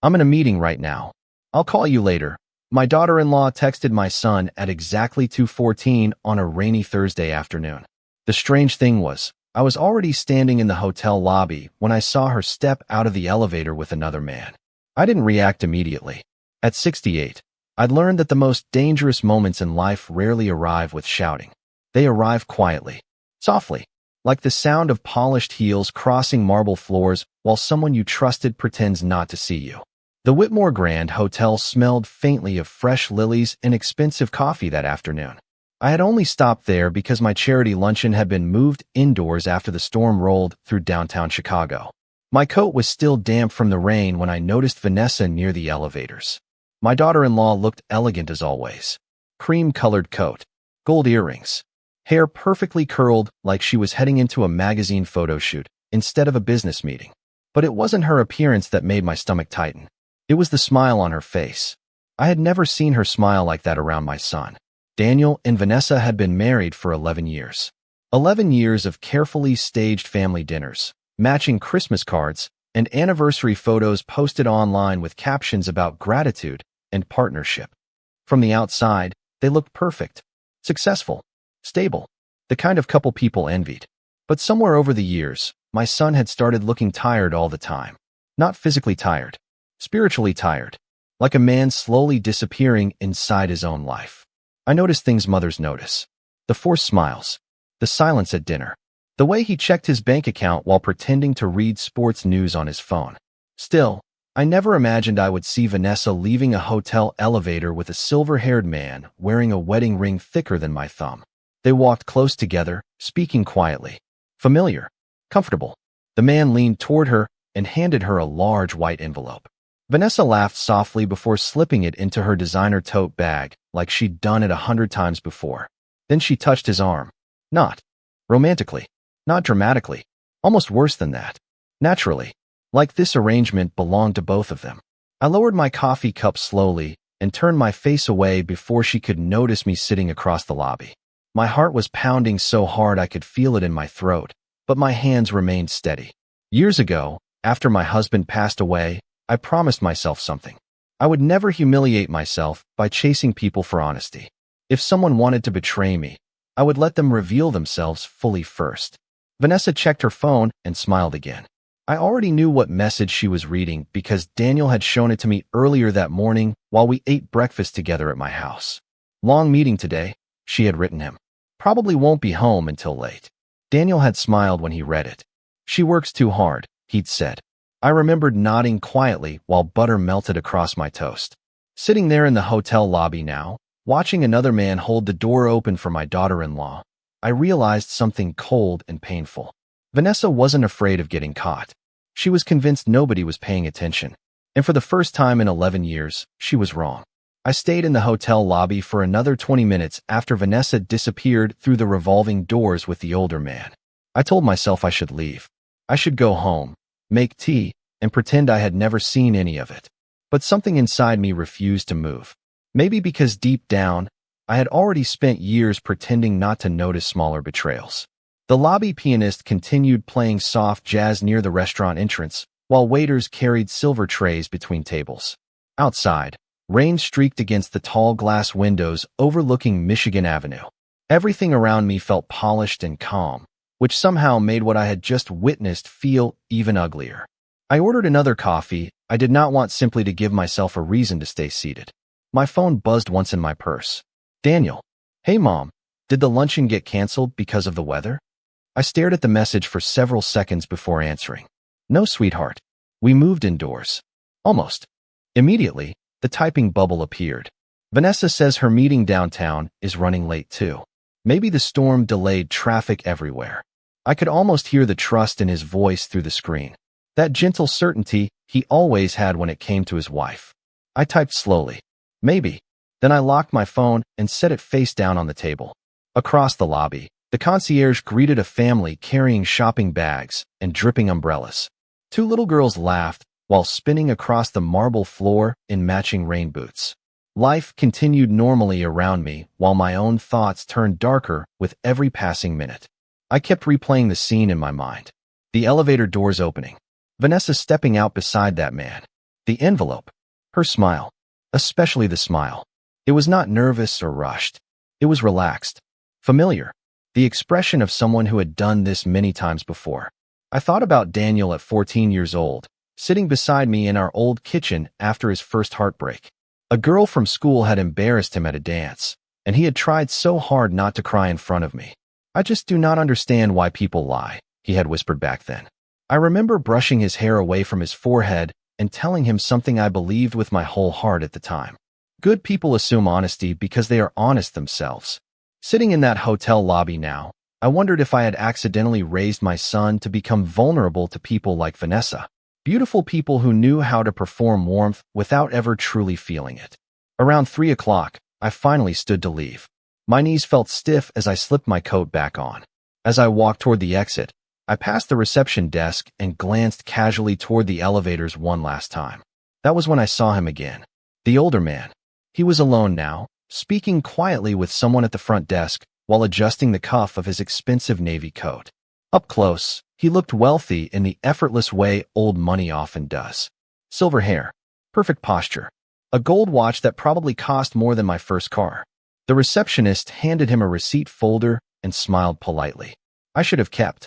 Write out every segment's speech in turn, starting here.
I'm in a meeting right now. I'll call you later. My daughter-in-law texted my son at exactly 2:14 on a rainy Thursday afternoon. The strange thing was, I was already standing in the hotel lobby when I saw her step out of the elevator with another man. I didn't react immediately. At 68, I'd learned that the most dangerous moments in life rarely arrive with shouting. They arrive quietly, softly, like the sound of polished heels crossing marble floors while someone you trusted pretends not to see you. The Whitmore Grand Hotel smelled faintly of fresh lilies and expensive coffee that afternoon. I had only stopped there because my charity luncheon had been moved indoors after the storm rolled through downtown Chicago. My coat was still damp from the rain when I noticed Vanessa near the elevators. My daughter-in-law looked elegant as always. Cream-colored coat, gold earrings, hair perfectly curled like she was heading into a magazine photo shoot instead of a business meeting. But it wasn't her appearance that made my stomach tighten. It was the smile on her face. I had never seen her smile like that around my son. Daniel and Vanessa had been married for 11 years. 11 years of carefully staged family dinners, matching Christmas cards, and anniversary photos posted online with captions about gratitude and partnership. From the outside, they looked perfect, successful, stable, the kind of couple people envied. But somewhere over the years, my son had started looking tired all the time. Not physically tired, spiritually tired, like a man slowly disappearing inside his own life. I noticed things mothers notice. The forced smiles, the silence at dinner, the way he checked his bank account while pretending to read sports news on his phone. Still, I never imagined I would see Vanessa leaving a hotel elevator with a silver-haired man wearing a wedding ring thicker than my thumb. They walked close together, speaking quietly. Familiar, comfortable. The man leaned toward her and handed her a large white envelope. Vanessa laughed softly before slipping it into her designer tote bag like she'd done it 100 times before. Then she touched his arm. Not romantically, not dramatically, almost worse than that. Naturally, like this arrangement belonged to both of them. I lowered my coffee cup slowly and turned my face away before she could notice me sitting across the lobby. My heart was pounding so hard I could feel it in my throat, but my hands remained steady. Years ago, after my husband passed away, I promised myself something. I would never humiliate myself by chasing people for honesty. If someone wanted to betray me, I would let them reveal themselves fully first. Vanessa checked her phone and smiled again. I already knew what message she was reading because Daniel had shown it to me earlier that morning while we ate breakfast together at my house. Long meeting today, she had written him. Probably won't be home until late. Daniel had smiled when he read it. She works too hard, he'd said. I remembered nodding quietly while butter melted across my toast. Sitting there in the hotel lobby now, watching another man hold the door open for my daughter-in-law, I realized something cold and painful. Vanessa wasn't afraid of getting caught. She was convinced nobody was paying attention. And for the first time in 11 years, she was wrong. I stayed in the hotel lobby for another 20 minutes after Vanessa disappeared through the revolving doors with the older man. I told myself I should leave. I should go home, make tea, and pretend I had never seen any of it. But something inside me refused to move. Maybe because deep down, I had already spent years pretending not to notice smaller betrayals. The lobby pianist continued playing soft jazz near the restaurant entrance, while waiters carried silver trays between tables. Outside, rain streaked against the tall glass windows overlooking Michigan Avenue. Everything around me felt polished and calm, which somehow made what I had just witnessed feel even uglier. I ordered another coffee. I did not want simply to give myself a reason to stay seated. My phone buzzed once in my purse. Daniel. Hey Mom, did the luncheon get canceled because of the weather? I stared at the message for several seconds before answering. No, sweetheart. We moved indoors. Almost. Immediately, the typing bubble appeared. Vanessa says her meeting downtown is running late too. Maybe the storm delayed traffic everywhere. I could almost hear the trust in his voice through the screen. That gentle certainty he always had when it came to his wife. I typed slowly. Maybe. Then I locked my phone and set it face down on the table. Across the lobby, the concierge greeted a family carrying shopping bags and dripping umbrellas. Two little girls laughed while spinning across the marble floor in matching rain boots. Life continued normally around me while my own thoughts turned darker with every passing minute. I kept replaying the scene in my mind. The elevator doors opening. Vanessa stepping out beside that man. The envelope. Her smile. Especially the smile. It was not nervous or rushed. It was relaxed. Familiar. The expression of someone who had done this many times before. I thought about Daniel at 14 years old, sitting beside me in our old kitchen after his first heartbreak. A girl from school had embarrassed him at a dance, and he had tried so hard not to cry in front of me. I just do not understand why people lie, he had whispered back then. I remember brushing his hair away from his forehead and telling him something I believed with my whole heart at the time. Good people assume honesty because they are honest themselves. Sitting in that hotel lobby now, I wondered if I had accidentally raised my son to become vulnerable to people like Vanessa. Beautiful people who knew how to perform warmth without ever truly feeling it. Around 3 o'clock, I finally stood to leave. My knees felt stiff as I slipped my coat back on. As I walked toward the exit, I passed the reception desk and glanced casually toward the elevators one last time. That was when I saw him again. The older man. He was alone now, speaking quietly with someone at the front desk while adjusting the cuff of his expensive navy coat. Up close, he looked wealthy in the effortless way old money often does. Silver hair. Perfect posture. A gold watch that probably cost more than my first car. The receptionist handed him a receipt folder and smiled politely. I should have kept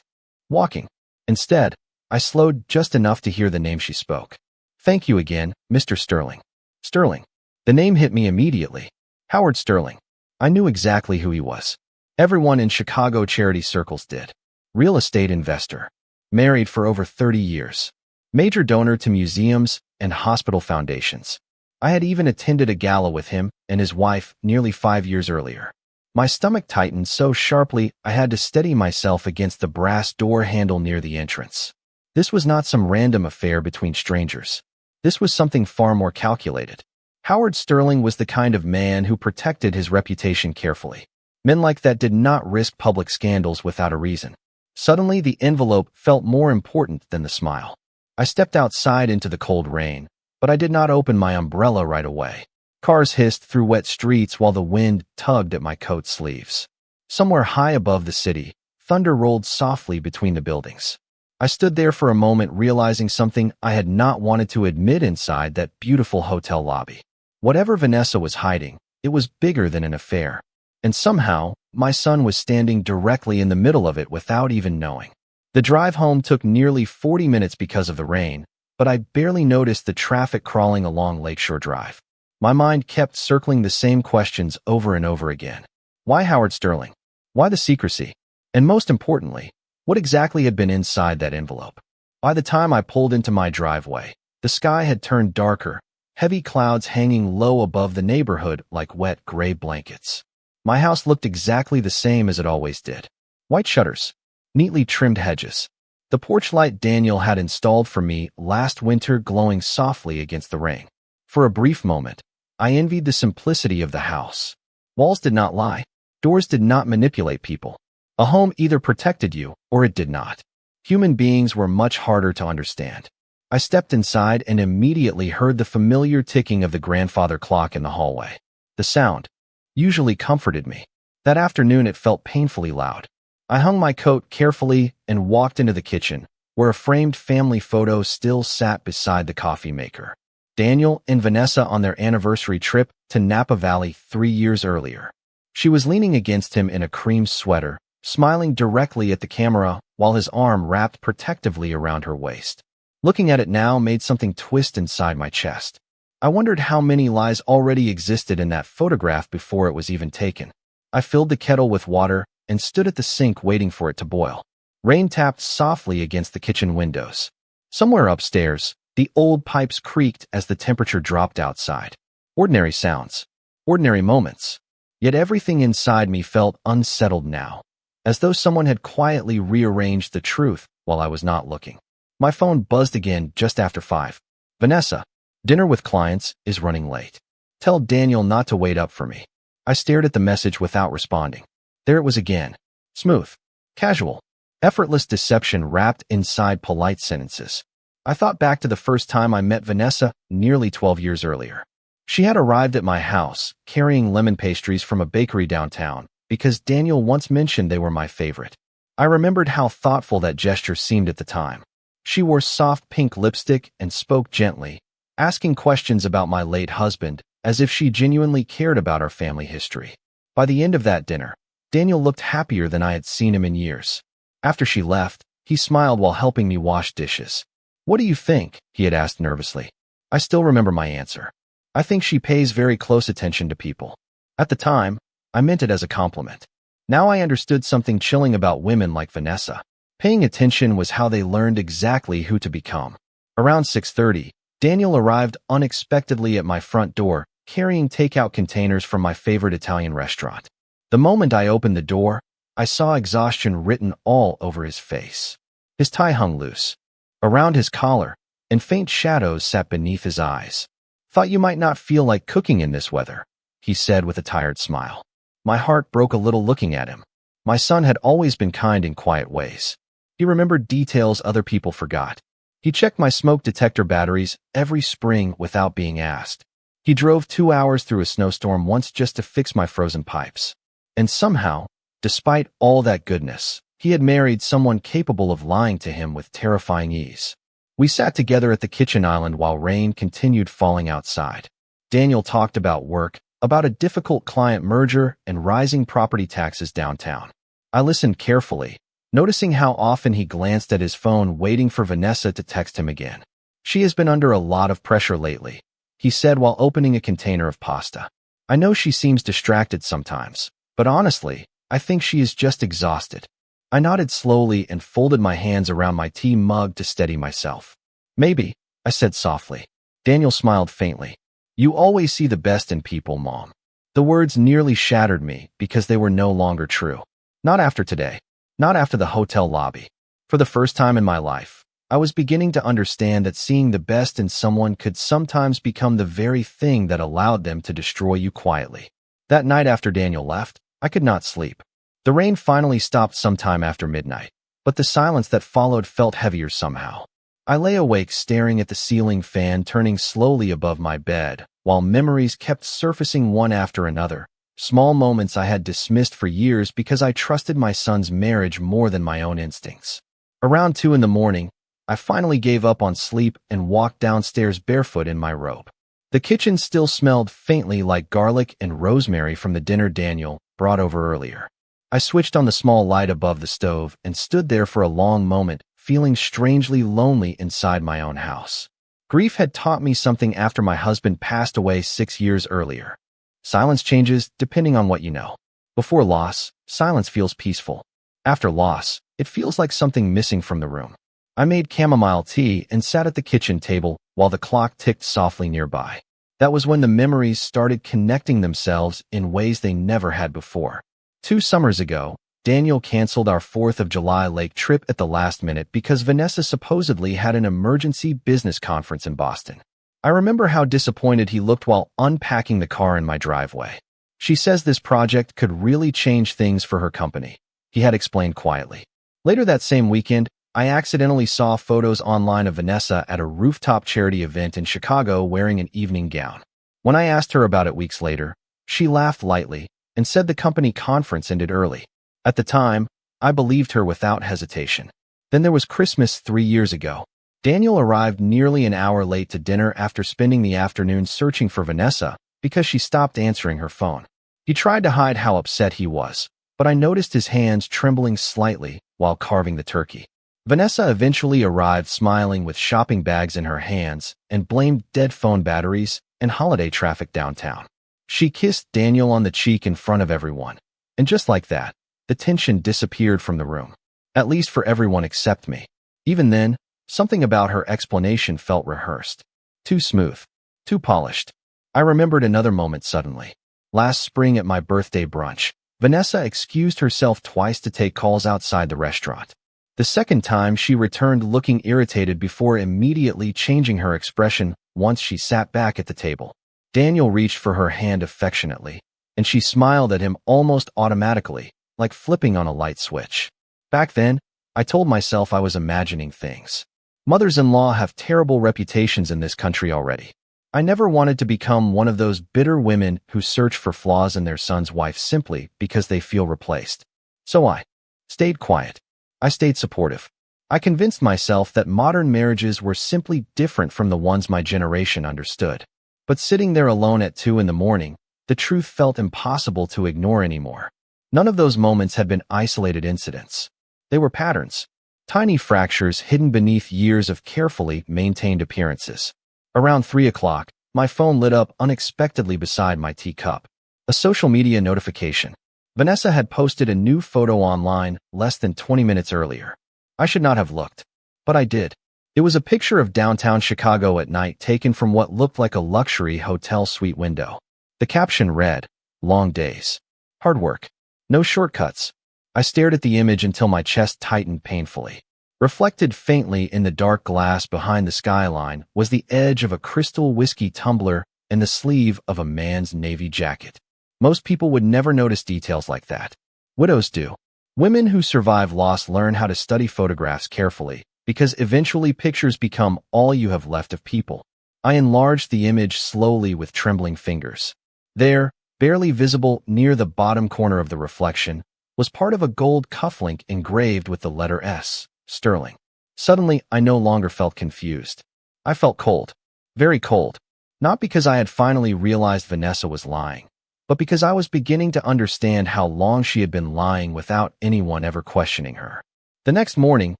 walking. Instead, I slowed just enough to hear the name she spoke. Thank you again, Mr. Sterling. Sterling. The name hit me immediately. Howard Sterling. I knew exactly who he was. Everyone in Chicago charity circles did. Real estate investor. Married for over 30 years. Major donor to museums and hospital foundations. I had even attended a gala with him and his wife nearly 5 years earlier. My stomach tightened so sharply I had to steady myself against the brass door handle near the entrance. This was not some random affair between strangers. This was something far more calculated. Howard Sterling was the kind of man who protected his reputation carefully. Men like that did not risk public scandals without a reason. Suddenly, the envelope felt more important than the smile. I stepped outside into the cold rain, but I did not open my umbrella right away. Cars hissed through wet streets while the wind tugged at my coat sleeves. Somewhere high above the city, thunder rolled softly between the buildings. I stood there for a moment realizing something I had not wanted to admit inside that beautiful hotel lobby. Whatever Vanessa was hiding, it was bigger than an affair. And somehow, my son was standing directly in the middle of it without even knowing. The drive home took nearly 40 minutes because of the rain, but I barely noticed the traffic crawling along Lakeshore Drive. My mind kept circling the same questions over and over again. Why Howard Sterling? Why the secrecy? And most importantly, what exactly had been inside that envelope? By the time I pulled into my driveway, the sky had turned darker, heavy clouds hanging low above the neighborhood like wet gray blankets. My house looked exactly the same as it always did. White shutters, neatly trimmed hedges. The porch light Daniel had installed for me last winter glowing softly against the rain. For a brief moment, I envied the simplicity of the house. Walls did not lie. Doors did not manipulate people. A home either protected you or it did not. Human beings were much harder to understand. I stepped inside and immediately heard the familiar ticking of the grandfather clock in the hallway. The sound usually comforted me. That afternoon it felt painfully loud. I hung my coat carefully and walked into the kitchen, where a framed family photo still sat beside the coffee maker. Daniel and Vanessa on their anniversary trip to Napa Valley 3 years earlier. She was leaning against him in a cream sweater, smiling directly at the camera while his arm wrapped protectively around her waist. Looking at it now made something twist inside my chest. I wondered how many lies already existed in that photograph before it was even taken. I filled the kettle with water and stood at the sink waiting for it to boil. Rain tapped softly against the kitchen windows. Somewhere upstairs, the old pipes creaked as the temperature dropped outside. Ordinary sounds. Ordinary moments. Yet everything inside me felt unsettled now, as though someone had quietly rearranged the truth while I was not looking. My phone buzzed again just after 5. Vanessa, dinner with clients is running late. Tell Daniel not to wait up for me. I stared at the message without responding. There it was again. Smooth. Casual. Effortless deception wrapped inside polite sentences. I thought back to the first time I met Vanessa nearly 12 years earlier. She had arrived at my house, carrying lemon pastries from a bakery downtown, because Daniel once mentioned they were my favorite. I remembered how thoughtful that gesture seemed at the time. She wore soft pink lipstick and spoke gently, asking questions about my late husband, as if she genuinely cared about our family history. By the end of that dinner, Daniel looked happier than I had seen him in years. After she left, he smiled while helping me wash dishes. "What do you think?" he had asked nervously. I still remember my answer. "I think she pays very close attention to people." At the time, I meant it as a compliment. Now I understood something chilling about women like Vanessa. Paying attention was how they learned exactly who to become. Around 6:30, Daniel arrived unexpectedly at my front door, carrying takeout containers from my favorite Italian restaurant. The moment I opened the door, I saw exhaustion written all over his face. His tie hung loose around his collar, and faint shadows sat beneath his eyes. "Thought you might not feel like cooking in this weather," he said with a tired smile. My heart broke a little looking at him. My son had always been kind in quiet ways. He remembered details other people forgot. He checked my smoke detector batteries every spring without being asked. He drove 2 hours through a snowstorm once just to fix my frozen pipes. And somehow, despite all that goodness, he had married someone capable of lying to him with terrifying ease. We sat together at the kitchen island while rain continued falling outside. Daniel talked about work, about a difficult client merger and rising property taxes downtown. I listened carefully, noticing how often he glanced at his phone waiting for Vanessa to text him again. "She has been under a lot of pressure lately," he said while opening a container of pasta. "I know she seems distracted sometimes, but honestly, I think she is just exhausted." I nodded slowly and folded my hands around my tea mug to steady myself. "Maybe," I said softly. Daniel smiled faintly. "You always see the best in people, Mom." The words nearly shattered me because they were no longer true. Not after today. Not after the hotel lobby. For the first time in my life, I was beginning to understand that seeing the best in someone could sometimes become the very thing that allowed them to destroy you quietly. That night after Daniel left, I could not sleep. The rain finally stopped sometime after midnight, but the silence that followed felt heavier somehow. I lay awake staring at the ceiling fan turning slowly above my bed, while memories kept surfacing one after another. Small moments I had dismissed for years because I trusted my son's marriage more than my own instincts. Around 2 in the morning, I finally gave up on sleep and walked downstairs barefoot in my robe. The kitchen still smelled faintly like garlic and rosemary from the dinner Daniel brought over earlier. I switched on the small light above the stove and stood there for a long moment, feeling strangely lonely inside my own house. Grief had taught me something after my husband passed away 6 years earlier. Silence changes depending on what you know. Before loss, silence feels peaceful. After loss, it feels like something missing from the room. I made chamomile tea and sat at the kitchen table while the clock ticked softly nearby. That was when the memories started connecting themselves in ways they never had before. 2 summers ago, Daniel canceled our 4th of July lake trip at the last minute because Vanessa supposedly had an emergency business conference in Boston. I remember how disappointed he looked while unpacking the car in my driveway. "She says this project could really change things for her company," he had explained quietly. Later that same weekend, I accidentally saw photos online of Vanessa at a rooftop charity event in Chicago wearing an evening gown. When I asked her about it weeks later, she laughed lightly and said the company conference ended early. At the time, I believed her without hesitation. Then there was Christmas 3 years ago. Daniel arrived nearly an hour late to dinner after spending the afternoon searching for Vanessa because she stopped answering her phone. He tried to hide how upset he was, but I noticed his hands trembling slightly while carving the turkey. Vanessa eventually arrived smiling with shopping bags in her hands and blamed dead phone batteries and holiday traffic downtown. She kissed Daniel on the cheek in front of everyone, and just like that, the tension disappeared from the room. At least for everyone except me. Even then, something about her explanation felt rehearsed. Too smooth. Too polished. I remembered another moment suddenly. Last spring at my birthday brunch, Vanessa excused herself twice to take calls outside the restaurant. The second time, she returned looking irritated before immediately changing her expression once she sat back at the table. Daniel reached for her hand affectionately, and she smiled at him almost automatically, like flipping on a light switch. Back then, I told myself I was imagining things. Mothers-in-law have terrible reputations in this country already. I never wanted to become one of those bitter women who search for flaws in their son's wife simply because they feel replaced. So I stayed quiet. I stayed supportive. I convinced myself that modern marriages were simply different from the ones my generation understood. But sitting there alone at 2 in the morning, the truth felt impossible to ignore anymore. None of those moments had been isolated incidents. They were patterns, tiny fractures hidden beneath years of carefully maintained appearances. Around 3 o'clock, my phone lit up unexpectedly beside my teacup. A social media notification. Vanessa had posted a new photo online less than 20 minutes earlier. I should not have looked, but I did. It was a picture of downtown Chicago at night taken from what looked like a luxury hotel suite window. The caption read, "Long days. Hard work. No shortcuts." I stared at the image until my chest tightened painfully. Reflected faintly in the dark glass behind the skyline was the edge of a crystal whiskey tumbler and the sleeve of a man's navy jacket. Most people would never notice details like that. Widows do. Women who survive loss learn how to study photographs carefully, because eventually pictures become all you have left of people. I enlarged the image slowly with trembling fingers. There, barely visible near the bottom corner of the reflection, was part of a gold cufflink engraved with the letter S, Sterling. Suddenly, I no longer felt confused. I felt cold. Very cold. Not because I had finally realized Vanessa was lying, but because I was beginning to understand how long she had been lying without anyone ever questioning her. The next morning,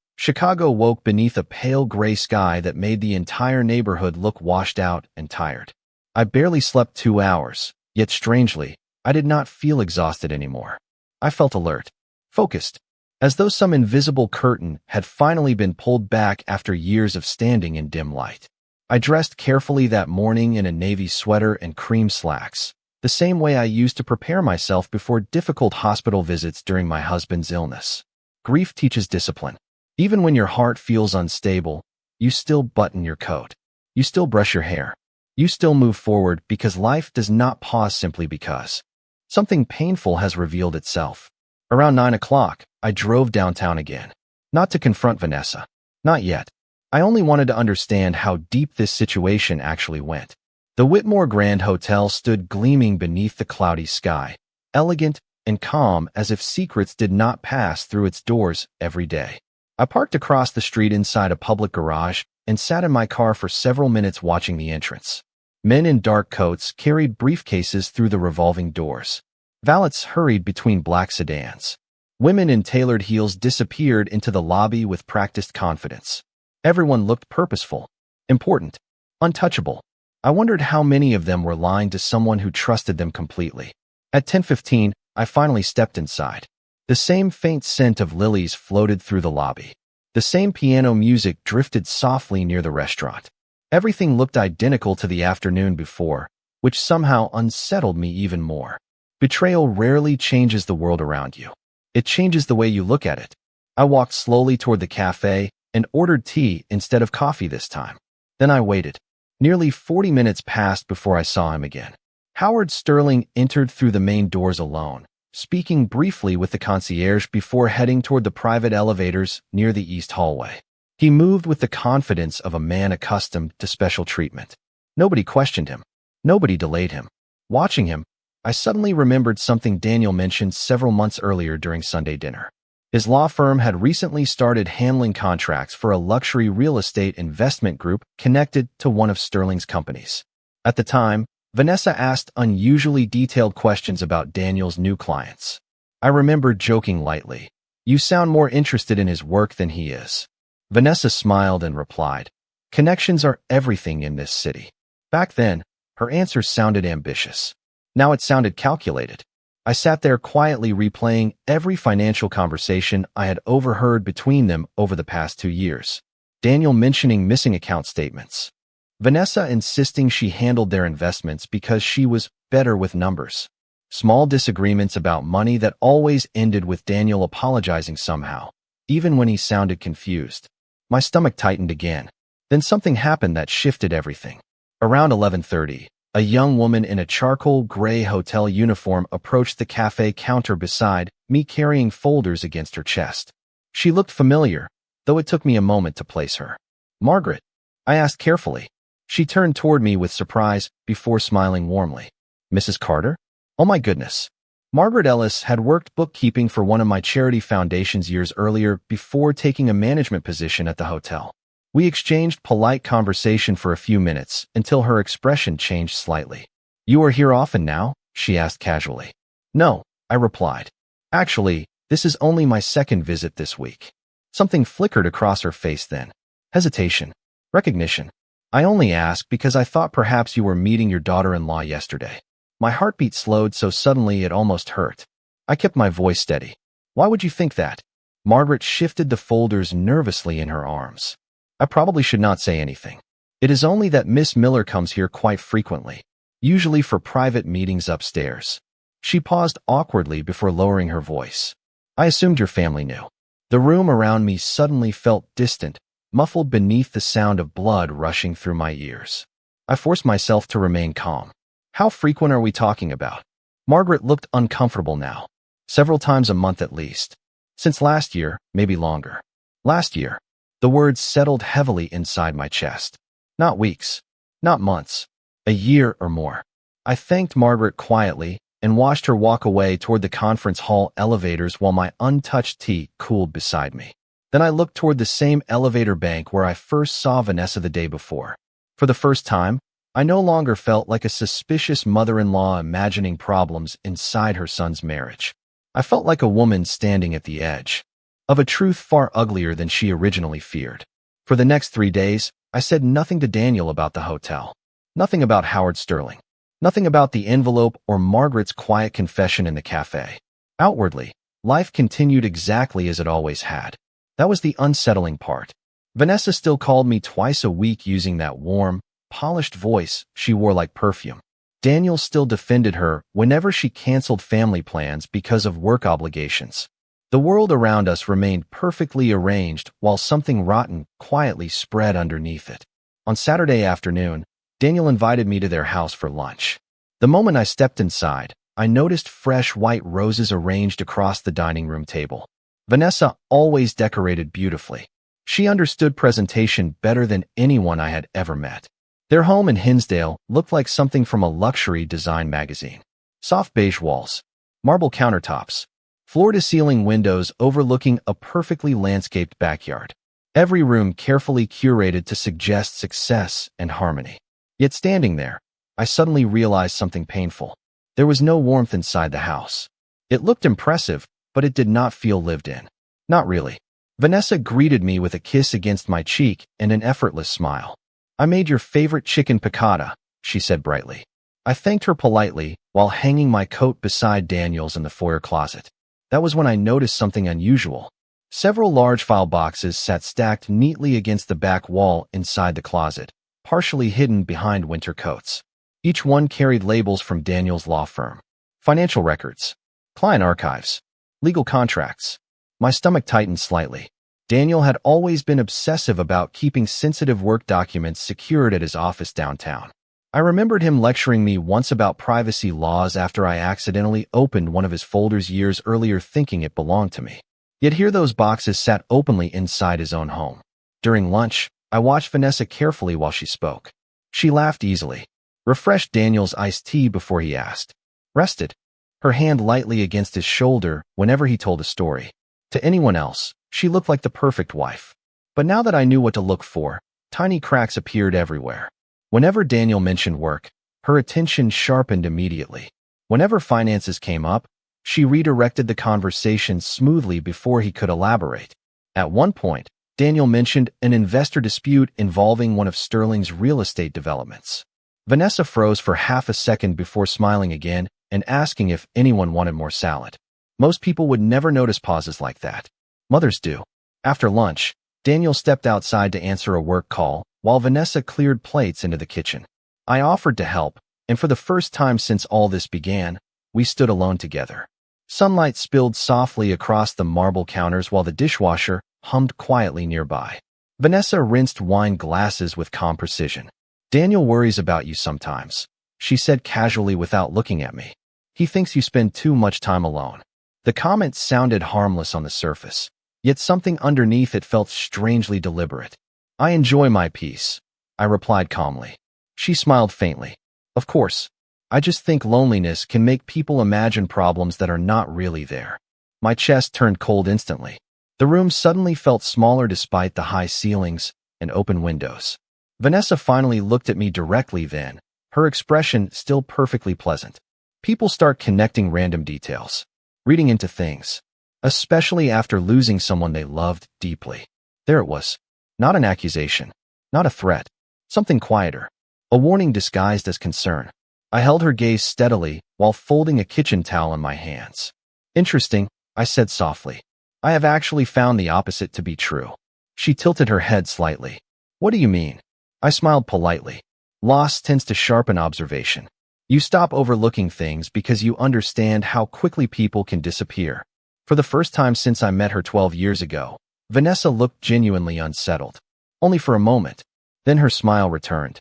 Chicago woke beneath a pale gray sky that made the entire neighborhood look washed out and tired. I barely slept 2 hours, yet strangely, I did not feel exhausted anymore. I felt alert, focused, as though some invisible curtain had finally been pulled back after years of standing in dim light. I dressed carefully that morning in a navy sweater and cream slacks, the same way I used to prepare myself before difficult hospital visits during my husband's illness. Grief teaches discipline. Even when your heart feels unstable, you still button your coat. You still brush your hair. You still move forward because life does not pause simply because something painful has revealed itself. Around 9 o'clock, I drove downtown again. Not to confront Vanessa. Not yet. I only wanted to understand how deep this situation actually went. The Whitmore Grand Hotel stood gleaming beneath the cloudy sky, elegant and calm as if secrets did not pass through its doors every day. I parked across the street inside a public garage and sat in my car for several minutes watching the entrance. Men in dark coats carried briefcases through the revolving doors. Valets hurried between black sedans. Women in tailored heels disappeared into the lobby with practiced confidence. Everyone looked purposeful, important, untouchable. I wondered how many of them were lying to someone who trusted them completely. At 10:15, I finally stepped inside. The same faint scent of lilies floated through the lobby. The same piano music drifted softly near the restaurant. Everything looked identical to the afternoon before, which somehow unsettled me even more. Betrayal rarely changes the world around you. It changes the way you look at it. I walked slowly toward the cafe and ordered tea instead of coffee this time. Then I waited. Nearly 40 minutes passed before I saw him again. Howard Sterling entered through the main doors alone, speaking briefly with the concierge before heading toward the private elevators near the east hallway. He moved with the confidence of a man accustomed to special treatment. Nobody questioned him. Nobody delayed him. Watching him, I suddenly remembered something Daniel mentioned several months earlier during Sunday dinner. His law firm had recently started handling contracts for a luxury real estate investment group connected to one of Sterling's companies. At the time, Vanessa asked unusually detailed questions about Daniel's new clients. I remembered joking lightly, "You sound more interested in his work than he is." Vanessa smiled and replied, "Connections are everything in this city." Back then, her answer sounded ambitious. Now it sounded calculated. I sat there quietly replaying every financial conversation I had overheard between them over the past 2 years. Daniel mentioning missing account statements. Vanessa insisting she handled their investments because she was better with numbers. Small disagreements about money that always ended with Daniel apologizing somehow, even when he sounded confused. My stomach tightened again. Then something happened that shifted everything. Around 11:30, a young woman in a charcoal gray hotel uniform approached the cafe counter beside me carrying folders against her chest. She looked familiar, though it took me a moment to place her. "Margaret?" I asked carefully. She turned toward me with surprise before smiling warmly. "Mrs. Carter? Oh my goodness. Margaret Ellis had worked bookkeeping for one of my charity foundations years earlier before taking a management position at the hotel. We exchanged polite conversation for a few minutes until her expression changed slightly. "You are here often now?" she asked casually. "No," I replied. "Actually, this is only my second visit this week." Something flickered across her face then. Hesitation. Recognition. "I only asked because I thought perhaps you were meeting your daughter-in-law yesterday." My heartbeat slowed so suddenly it almost hurt. I kept my voice steady. "Why would you think that?" Margaret shifted the folders nervously in her arms. "I probably should not say anything. It is only that Miss Miller comes here quite frequently, usually for private meetings upstairs." She paused awkwardly before lowering her voice. "I assumed your family knew." The room around me suddenly felt distant, muffled beneath the sound of blood rushing through my ears. I forced myself to remain calm. "How frequent are we talking about?" Margaret looked uncomfortable now. "Several times a month at least. Since last year, maybe longer." Last year. The words settled heavily inside my chest. Not weeks. Not months. A year or more. I thanked Margaret quietly and watched her walk away toward the conference hall elevators while my untouched tea cooled beside me. Then I looked toward the same elevator bank where I first saw Vanessa the day before. For the first time, I no longer felt like a suspicious mother-in-law imagining problems inside her son's marriage. I felt like a woman standing at the edge of a truth far uglier than she originally feared. For the next 3 days, I said nothing to Daniel about the hotel. Nothing about Howard Sterling. Nothing about the envelope or Margaret's quiet confession in the cafe. Outwardly, life continued exactly as it always had. That was the unsettling part. Vanessa still called me twice a week using that warm, polished voice she wore like perfume. Daniel still defended her whenever she canceled family plans because of work obligations. The world around us remained perfectly arranged while something rotten quietly spread underneath it. On Saturday afternoon, Daniel invited me to their house for lunch. The moment I stepped inside, I noticed fresh white roses arranged across the dining room table. Vanessa always decorated beautifully. She understood presentation better than anyone I had ever met. Their home in Hinsdale looked like something from a luxury design magazine. Soft beige walls, marble countertops, floor-to-ceiling windows overlooking a perfectly landscaped backyard. Every room carefully curated to suggest success and harmony. Yet standing there, I suddenly realized something painful. There was no warmth inside the house. It looked impressive, but it did not feel lived in. Not really. Vanessa greeted me with a kiss against my cheek and an effortless smile. "I made your favorite chicken piccata," she said brightly. I thanked her politely while hanging my coat beside Daniel's in the foyer closet. That was when I noticed something unusual. Several large file boxes sat stacked neatly against the back wall inside the closet, partially hidden behind winter coats. Each one carried labels from Daniel's law firm. Financial records, client archives, legal contracts. My stomach tightened slightly. Daniel had always been obsessive about keeping sensitive work documents secured at his office downtown. I remembered him lecturing me once about privacy laws after I accidentally opened one of his folders years earlier thinking it belonged to me. Yet here those boxes sat openly inside his own home. During lunch, I watched Vanessa carefully while she spoke. She laughed easily, refreshed Daniel's iced tea before he asked, rested, her hand lightly against his shoulder whenever he told a story. To anyone else, she looked like the perfect wife. But now that I knew what to look for, tiny cracks appeared everywhere. Whenever Daniel mentioned work, her attention sharpened immediately. Whenever finances came up, she redirected the conversation smoothly before he could elaborate. At one point, Daniel mentioned an investor dispute involving one of Sterling's real estate developments. Vanessa froze for half a second before smiling again and asking if anyone wanted more salad. Most people would never notice pauses like that. Mothers do. After lunch, Daniel stepped outside to answer a work call, while Vanessa cleared plates into the kitchen. I offered to help, and for the first time since all this began, we stood alone together. Sunlight spilled softly across the marble counters while the dishwasher hummed quietly nearby. Vanessa rinsed wine glasses with calm precision. "Daniel worries about you sometimes," she said casually without looking at me. "He thinks you spend too much time alone." The comment sounded harmless on the surface, yet something underneath it felt strangely deliberate. "I enjoy my peace," I replied calmly. She smiled faintly. "Of course. I just think loneliness can make people imagine problems that are not really there. My chest turned cold instantly. The room suddenly felt smaller despite the high ceilings and open windows. Vanessa finally looked at me directly then, her expression still perfectly pleasant. People start connecting random details, reading into things, especially after losing someone they loved deeply. There it was. Not an accusation, not a threat, something quieter, a warning disguised as concern. I held her gaze steadily while folding a kitchen towel in my hands. Interesting, I said softly. I have actually found the opposite to be true. She tilted her head slightly. What do you mean? I smiled politely. Loss tends to sharpen observation. You stop overlooking things because you understand how quickly people can disappear. For the first time since I met her 12 years ago, Vanessa looked genuinely unsettled. Only for a moment. Then her smile returned.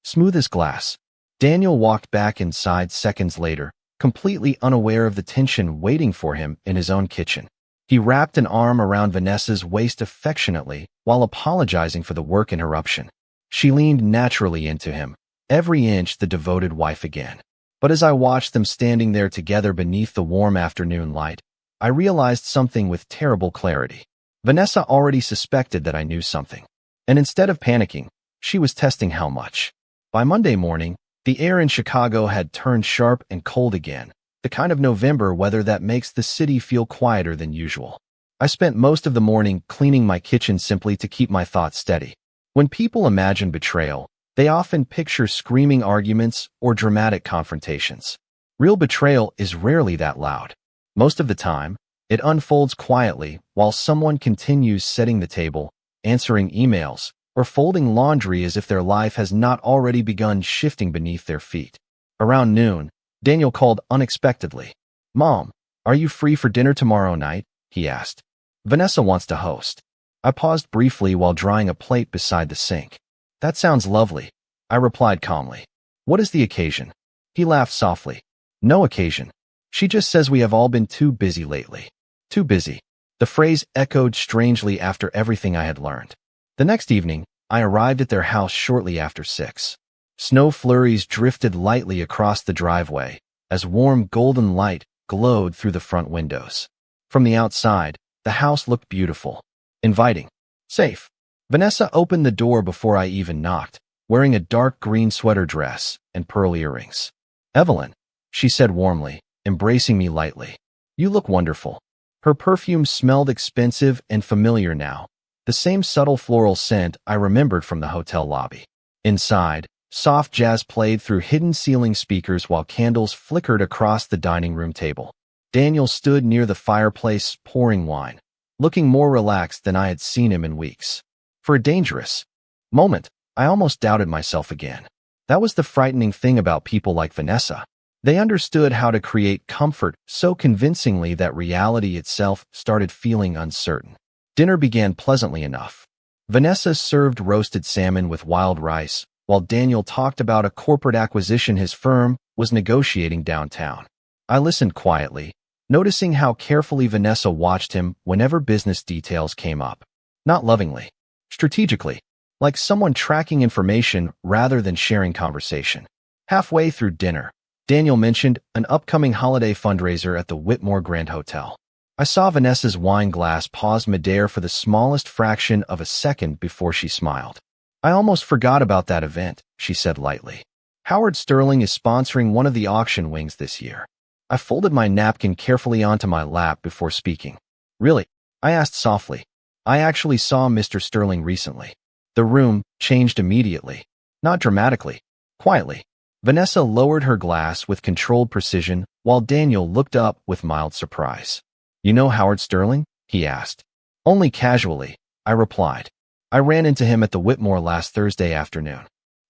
Smooth as glass. Daniel walked back inside seconds later, completely unaware of the tension waiting for him in his own kitchen. He wrapped an arm around Vanessa's waist affectionately while apologizing for the work interruption. She leaned naturally into him, every inch the devoted wife again. But as I watched them standing there together beneath the warm afternoon light, I realized something with terrible clarity. Vanessa already suspected that I knew something. And instead of panicking, she was testing how much. By Monday morning, the air in Chicago had turned sharp and cold again, the kind of November weather that makes the city feel quieter than usual. I spent most of the morning cleaning my kitchen simply to keep my thoughts steady. When people imagine betrayal, they often picture screaming arguments or dramatic confrontations. Real betrayal is rarely that loud. Most of the time, it unfolds quietly while someone continues setting the table, answering emails, or folding laundry as if their life has not already begun shifting beneath their feet. Around noon, Daniel called unexpectedly. Mom, are you free for dinner tomorrow night? He asked. Vanessa wants to host. I paused briefly while drying a plate beside the sink. That sounds lovely, I replied calmly. What is the occasion? He laughed softly. No occasion. She just says we have all been too busy lately. Too busy. The phrase echoed strangely after everything I had learned. The next evening, I arrived at their house shortly after 6. Snow flurries drifted lightly across the driveway as warm golden light glowed through the front windows. From the outside, the house looked beautiful, inviting, safe. Vanessa opened the door before I even knocked, wearing a dark green sweater dress and pearl earrings. Evelyn, she said warmly, embracing me lightly. You look wonderful. Her perfume smelled expensive and familiar now, the same subtle floral scent I remembered from the hotel lobby. Inside, soft jazz played through hidden ceiling speakers while candles flickered across the dining room table. Daniel stood near the fireplace pouring wine, looking more relaxed than I had seen him in weeks. For a dangerous moment, I almost doubted myself again. That was the frightening thing about people like Vanessa. They understood how to create comfort so convincingly that reality itself started feeling uncertain. Dinner began pleasantly enough. Vanessa served roasted salmon with wild rice, while Daniel talked about a corporate acquisition his firm was negotiating downtown. I listened quietly, noticing how carefully Vanessa watched him whenever business details came up. Not lovingly, strategically, like someone tracking information rather than sharing conversation. Halfway through dinner, Daniel mentioned an upcoming holiday fundraiser at the Whitmore Grand Hotel. I saw Vanessa's wine glass pause midair for the smallest fraction of a second before she smiled. I almost forgot about that event, she said lightly. Howard Sterling is sponsoring one of the auction wings this year. I folded my napkin carefully onto my lap before speaking. Really? I asked softly. I actually saw Mr. Sterling recently. The room changed immediately. Not dramatically. Quietly. Vanessa lowered her glass with controlled precision while Daniel looked up with mild surprise. You know Howard Sterling? He asked. Only casually, I replied. I ran into him at the Whitmore last Thursday afternoon.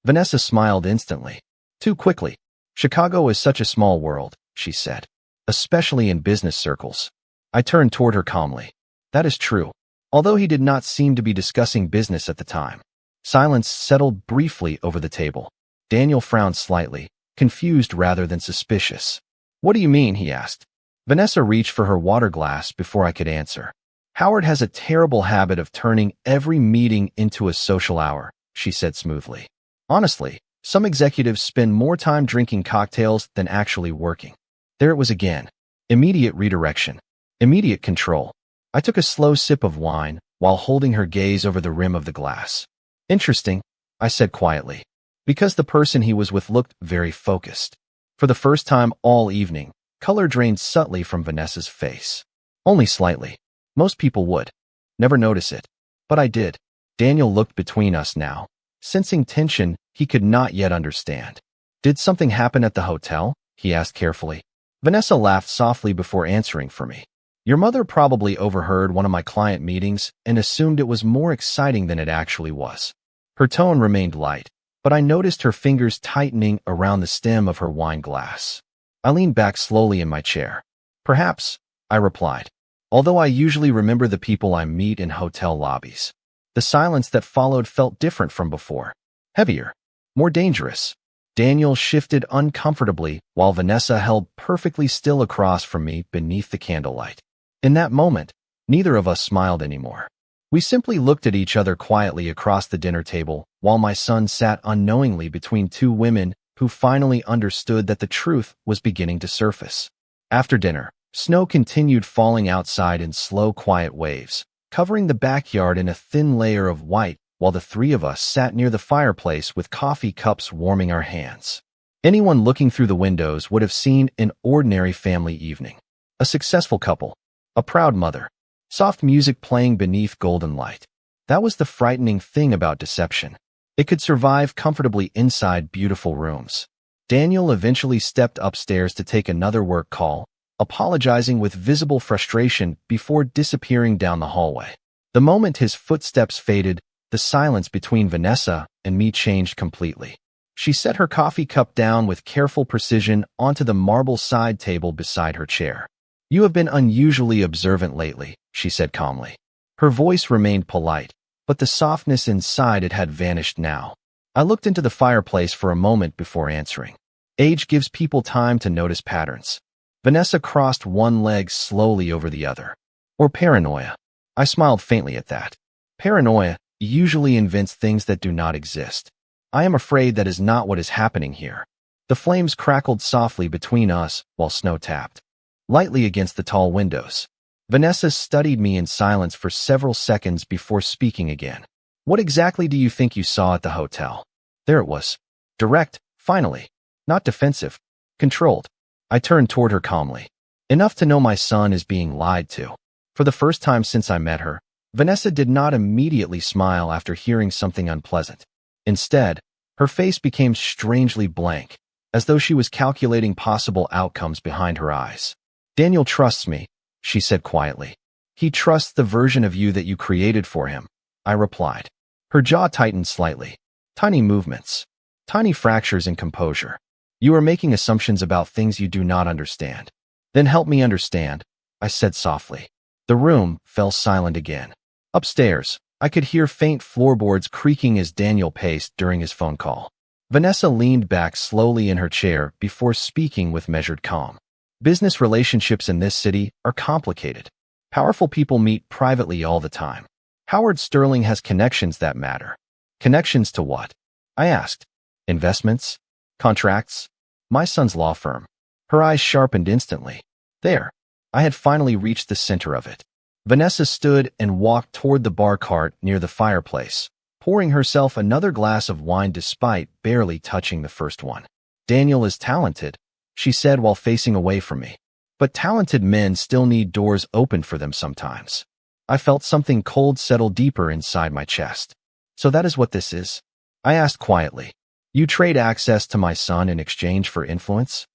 Vanessa smiled instantly. Too quickly. Chicago is such a small world, she said, especially in business circles. I turned toward her calmly. That is true, although he did not seem to be discussing business at the time. Silence settled briefly over the table. Daniel frowned slightly, confused rather than suspicious. What do you mean? He asked. Vanessa reached for her water glass before I could answer. Howard has a terrible habit of turning every meeting into a social hour, she said smoothly. Honestly, Some executives spend more time drinking cocktails than actually working. There it was again. Immediate redirection. Immediate control. I took a slow sip of wine while holding her gaze over the rim of the glass. Interesting, I said quietly, because the person he was with looked very focused. For the first time all evening, color drained subtly from Vanessa's face. Only slightly. Most people would never notice it. But I did. Daniel looked between us now, sensing tension he could not yet understand. Did something happen at the hotel? He asked carefully. Vanessa laughed softly before answering for me. Your mother probably overheard one of my client meetings and assumed it was more exciting than it actually was. Her tone remained light, but I noticed her fingers tightening around the stem of her wine glass. I leaned back slowly in my chair. Perhaps, I replied, although I usually remember the people I meet in hotel lobbies. The silence that followed felt different from before. Heavier. More dangerous. Daniel shifted uncomfortably while Vanessa held perfectly still across from me beneath the candlelight. In that moment, neither of us smiled anymore. We simply looked at each other quietly across the dinner table while my son sat unknowingly between two women who finally understood that the truth was beginning to surface. After dinner, snow continued falling outside in slow, quiet waves, covering the backyard in a thin layer of white while the three of us sat near the fireplace with coffee cups warming our hands. Anyone looking through the windows would have seen an ordinary family evening. A successful couple. A proud mother. Soft music playing beneath golden light. That was the frightening thing about deception. It could survive comfortably inside beautiful rooms. Daniel eventually stepped upstairs to take another work call, apologizing with visible frustration before disappearing down the hallway. The moment his footsteps faded, the silence between Vanessa and me changed completely. She set her coffee cup down with careful precision onto the marble side table beside her chair. You have been unusually observant lately, she said calmly. Her voice remained polite, but the softness inside it had vanished now. I looked into the fireplace for a moment before answering. Age gives people time to notice patterns. Vanessa crossed one leg slowly over the other. Or paranoia. I smiled faintly at that. Paranoia usually invents things that do not exist. I am afraid that is not what is happening here. The flames crackled softly between us while snow tapped lightly against the tall windows. Vanessa studied me in silence for several seconds before speaking again. What exactly do you think you saw at the hotel? There it was. Direct, finally. Not defensive. Controlled. I turned toward her calmly. Enough to know my son is being lied to. For the first time since I met her, Vanessa did not immediately smile after hearing something unpleasant. Instead, her face became strangely blank, as though she was calculating possible outcomes behind her eyes. Daniel trusts me, she said quietly. He trusts the version of you that you created for him, I replied. Her jaw tightened slightly. Tiny movements. Tiny fractures in composure. You are making assumptions about things you do not understand. Then help me understand, I said softly. The room fell silent again. Upstairs, I could hear faint floorboards creaking as Daniel paced during his phone call. Vanessa leaned back slowly in her chair before speaking with measured calm. Business relationships in this city are complicated. Powerful people meet privately all the time. Howard Sterling has connections that matter. Connections to what? I asked. Investments? Contracts? My son's law firm. Her eyes sharpened instantly. There. I had finally reached the center of it. Vanessa stood and walked toward the bar cart near the fireplace, pouring herself another glass of wine despite barely touching the first one. Daniel is talented, she said while facing away from me. But talented men still need doors opened for them sometimes. I felt something cold settle deeper inside my chest. So that is what this is? I asked quietly. You trade access to my son in exchange for influence?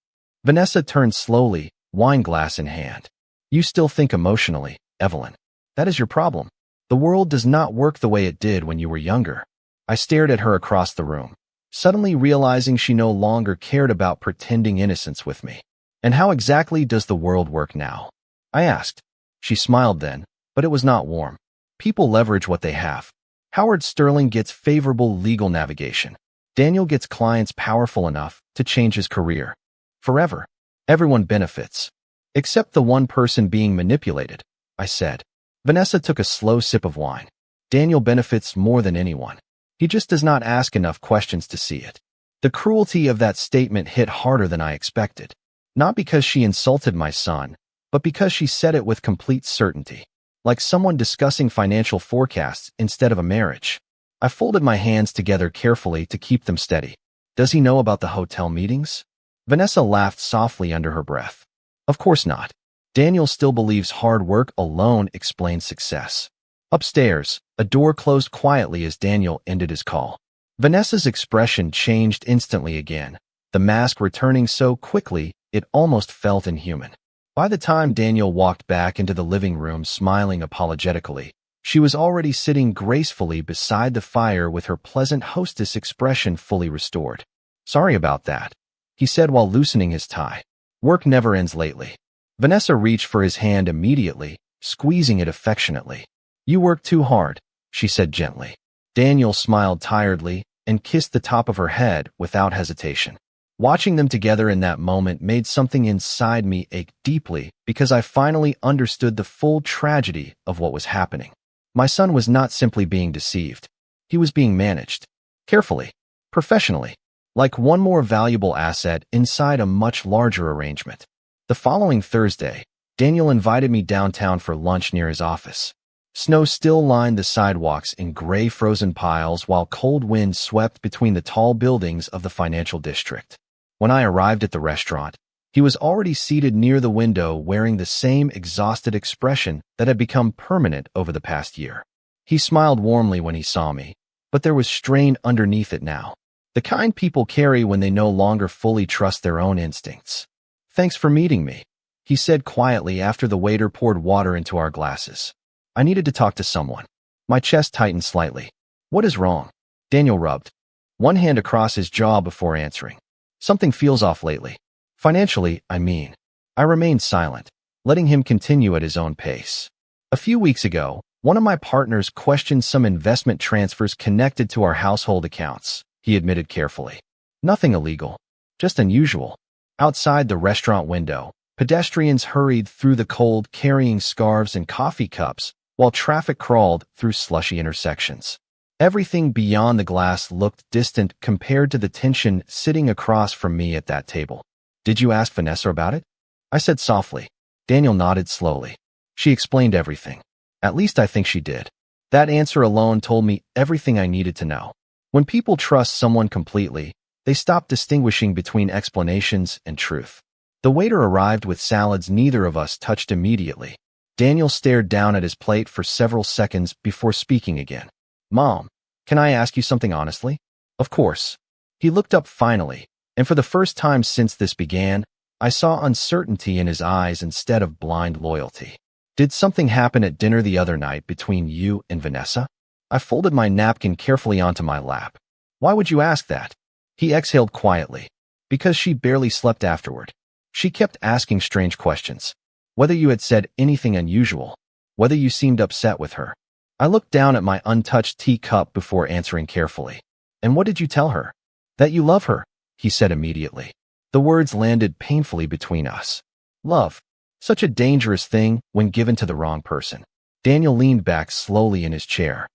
Vanessa turned slowly, wine glass in hand. You still think emotionally, Evelyn. That is your problem. The world does not work the way it did when you were younger. I stared at her across the room, suddenly realizing she no longer cared about pretending innocence with me. And how exactly does the world work now? I asked. She smiled then, but it was not warm. People leverage what they have. Howard Sterling gets favorable legal navigation. Daniel gets clients powerful enough to change his career. Forever. Everyone benefits. Except the one person being manipulated, I said. Vanessa took a slow sip of wine. Daniel benefits more than anyone. He just does not ask enough questions to see it. The cruelty of that statement hit harder than I expected. Not because she insulted my son, but because she said it with complete certainty, like someone discussing financial forecasts instead of a marriage. I folded my hands together carefully to keep them steady. Does he know about the hotel meetings? Vanessa laughed softly under her breath. Of course not. Daniel still believes hard work alone explains success. Upstairs, a door closed quietly as Daniel ended his call. Vanessa's expression changed instantly again, the mask returning so quickly it almost felt inhuman. By the time Daniel walked back into the living room smiling apologetically, she was already sitting gracefully beside the fire with her pleasant hostess expression fully restored. Sorry about that, he said while loosening his tie. Work never ends lately. Vanessa reached for his hand immediately, squeezing it affectionately. You work too hard, she said gently. Daniel smiled tiredly and kissed the top of her head without hesitation. Watching them together in that moment made something inside me ache deeply because I finally understood the full tragedy of what was happening. My son was not simply being deceived. He was being managed. Carefully. Professionally. Like one more valuable asset inside a much larger arrangement. The following Thursday, Daniel invited me downtown for lunch near his office. Snow still lined the sidewalks in gray frozen piles while cold winds swept between the tall buildings of the financial district. When I arrived at the restaurant, he was already seated near the window wearing the same exhausted expression that had become permanent over the past year. He smiled warmly when he saw me, but there was strain underneath it now. The kind people carry when they no longer fully trust their own instincts. Thanks for meeting me, he said quietly after the waiter poured water into our glasses. I needed to talk to someone. My chest tightened slightly. What is wrong? Daniel rubbed one hand across his jaw before answering. Something feels off lately. Financially, I mean. I remained silent, letting him continue at his own pace. A few weeks ago, one of my partners questioned some investment transfers connected to our household accounts, he admitted carefully. Nothing illegal, just unusual. Outside the restaurant window, pedestrians hurried through the cold carrying scarves and coffee cups, while traffic crawled through slushy intersections. Everything beyond the glass looked distant compared to the tension sitting across from me at that table. Did you ask Vanessa about it? I said softly. Daniel nodded slowly. She explained everything. At least I think she did. That answer alone told me everything I needed to know. When people trust someone completely, they stop distinguishing between explanations and truth. The waiter arrived with salads neither of us touched immediately. Daniel stared down at his plate for several seconds before speaking again. Mom, can I ask you something honestly? Of course. He looked up finally, and for the first time since this began, I saw uncertainty in his eyes instead of blind loyalty. Did something happen at dinner the other night between you and Vanessa? I folded my napkin carefully onto my lap. Why would you ask that? He exhaled quietly. Because she barely slept afterward. She kept asking strange questions. Whether you had said anything unusual. Whether you seemed upset with her. I looked down at my untouched teacup before answering carefully. And what did you tell her? That you love her, he said immediately. The words landed painfully between us. Love. Such a dangerous thing when given to the wrong person. Daniel leaned back slowly in his chair.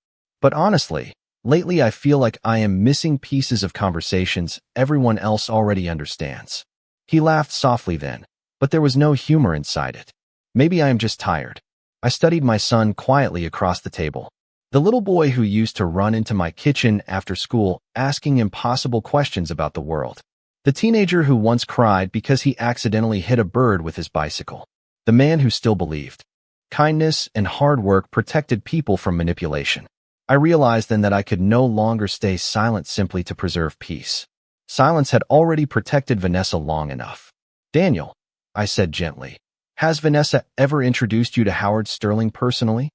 But honestly, lately I feel like I am missing pieces of conversations everyone else already understands. He laughed softly then, but there was no humor inside it. Maybe I am just tired. I studied my son quietly across the table. The little boy who used to run into my kitchen after school asking impossible questions about the world. The teenager who once cried because he accidentally hit a bird with his bicycle. The man who still believed. Kindness and hard work protected people from manipulation. I realized then that I could no longer stay silent simply to preserve peace. Silence had already protected Vanessa long enough. Daniel, I said gently, has Vanessa ever introduced you to Howard Sterling personally?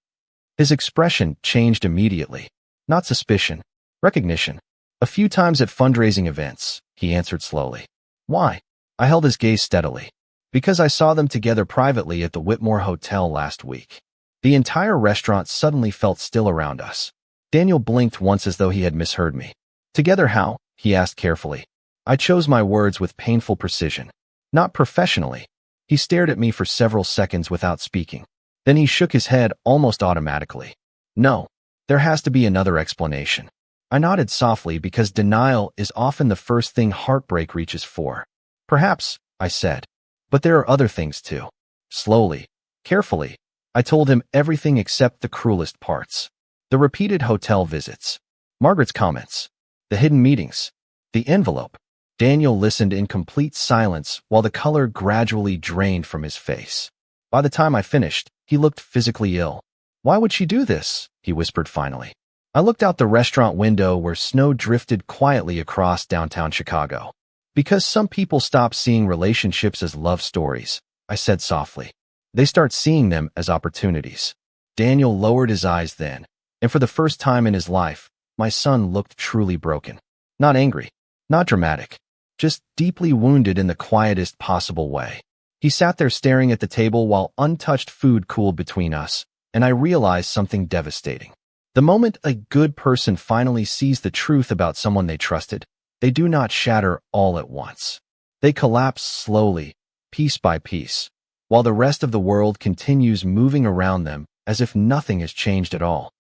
His expression changed immediately. Not suspicion, recognition. A few times at fundraising events, he answered slowly. Why? I held his gaze steadily. Because I saw them together privately at the Whitmore Hotel last week. The entire restaurant suddenly felt still around us. Daniel blinked once as though he had misheard me. Together how? He asked carefully. I chose my words with painful precision. Not professionally. He stared at me for several seconds without speaking. Then he shook his head almost automatically. No, there has to be another explanation. I nodded softly because denial is often the first thing heartbreak reaches for. Perhaps, I said. But there are other things too. Slowly, carefully, I told him everything except the cruelest parts. The repeated hotel visits, Margaret's comments, the hidden meetings, the envelope. Daniel listened in complete silence while the color gradually drained from his face. By the time I finished, he looked physically ill. Why would she do this? He whispered finally. I looked out the restaurant window where snow drifted quietly across downtown Chicago. Because some people stop seeing relationships as love stories, I said softly. They start seeing them as opportunities. Daniel lowered his eyes then, and for the first time in his life, my son looked truly broken. Not angry, not dramatic, just deeply wounded in the quietest possible way. He sat there staring at the table while untouched food cooled between us, and I realized something devastating. The moment a good person finally sees the truth about someone they trusted, they do not shatter all at once. They collapse slowly, piece by piece, while the rest of the world continues moving around them as if nothing has changed at all.